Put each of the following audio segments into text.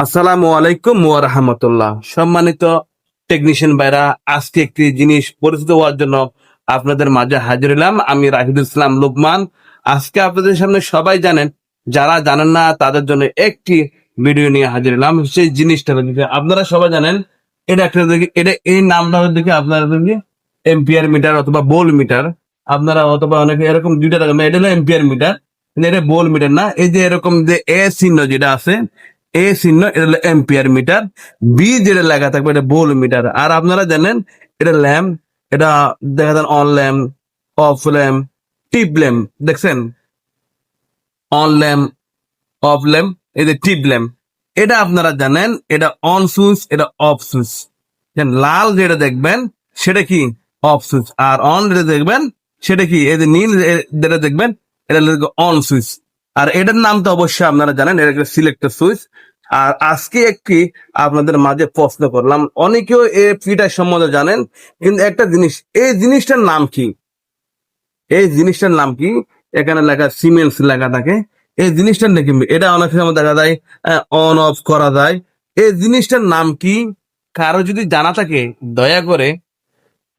আসসালামু আলাইকুম ওয়া রাহমাতুল্লাহ। সম্মানিত টেকনিশিয়ান ভাইরা, আজকে একটি জিনিস পরিচিত হওয়ার জন্য আপনাদের মাঝে হাজির হলাম। আমি রাহিদুল ইসলাম লোকমান। আজকে আপনাদের সামনে সবাই জানেন, যারা জানেন না তাদের জন্য একটি ভিডিও নিয়ে হাজির হলাম। সেই জিনিসটা হচ্ছে, আপনারা সবাই জানেন, এটা একটা এটা এই নামটা হচ্ছে আপনারা এম্পিয়ার মিটার অথবা বোল মিটার। আপনারা অথবা অনেকে এরকম দুইটা থাকবে, এটা হলো এম্পিয়ার মিটার, কিন্তু এটা বোল মিটার না। এই যে এরকম যে এ চিহ্ন যেটা আছে, এ চিহ্ন এটা হলো এম্পিয়ার মিটার, বি যেটা লেখা থাকবে এটা বোল মিটার। আর আপনারা জানেন এটা ল্যাম্প, এটা দেখা যান on lamp, of lamp, tip lamp. দেখছেন, অন ল্যাম্প, অফ ল্যাম্প, এই যে টিপ ল্যাম্প। এটা আপনারা জানেন, এটা অন সুইচ, এটা অফ সুইচ। লাল যেটা দেখবেন সেটা কি অফ সুইচ, আর অন যেটা দেখবেন সেটা কি, এই যে নীল যেটা দেখবেন এটা অন সুইচ। আর এটার নাম তো অবশ্যই আপনারা জানেন, এটা একটা সিলেক্টর সুইচ। আর আজকে একটি আপনাদের মাঝে প্রশ্ন করলাম, অনেকেও এই ফিটার সম্বন্ধে জানেন, কিন্তু একটা জিনিস, এই জিনিসটার নাম কি? এই জিনিসটার নাম কি? এখানে লেখা সিমেন্স লেখা থাকে। এই জিনিসটার নাকি এটা অনেক সময় দেখা যায় অন অফ করা যায়। এই জিনিসটার নাম কি? কারো যদি জানা থাকে দয়া করে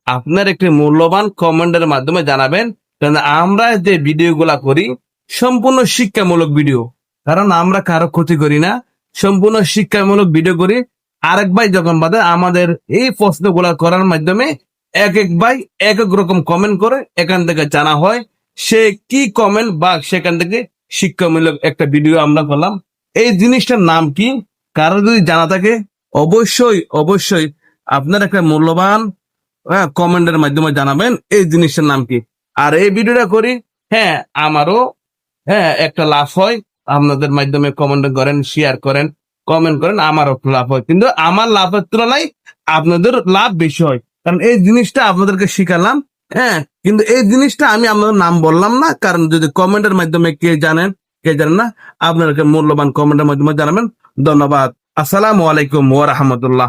আপনার একটি মূল্যবান কমেন্টের মাধ্যমে জানাবেন। কারণ আমরা যে ভিডিওগুলা করি সম্পূর্ণ শিক্ষামূলক ভিডিও, কারণ আমরা কারো ক্ষতি করি না, সম্পূর্ণ শিক্ষামূলক ভিডিও করি। আরেক ভাই যখন বাদে আমাদের এই প্রশ্নগুলা করার মাধ্যমে এক এক ভাই এক এক রকম কমেন্ট করে, এখান থেকে জানা হয় সে কি কমেন্ট বা সেখান থেকে শিক্ষামূলক একটা ভিডিও আমরা করলাম। এই জিনিসটার নাম কি? কারো যদি জানা থাকে অবশ্যই অবশ্যই আপনার একটা মূল্যবান কমেন্টের মাধ্যমে জানাবেন এই জিনিসটার নাম কি। আর এই ভিডিওটা করি, হ্যাঁ আমারও একটা লাভ হয়। আপনাদের মাধ্যমে কমেন্ট করেন, শেয়ার করেন, কমেন্ট করেন, আমারও লাভ হয়, কিন্তু আমার লাভের তুলনায় আপনাদের লাভ বেশি হয়। কারণ এই জিনিসটা আপনাদেরকে শিখালাম, হ্যাঁ, কিন্তু এই জিনিসটা আমি আপনাদের নাম বললাম না, কারণ যদি কমেন্টের মাধ্যমে কে জানেন কে জানেন না, আপনাদেরকে মূল্যবান কমেন্টের মাধ্যমে জানাবেন। ধন্যবাদ। আসসালামু আলাইকুম ওয়া রাহমাতুল্লাহ।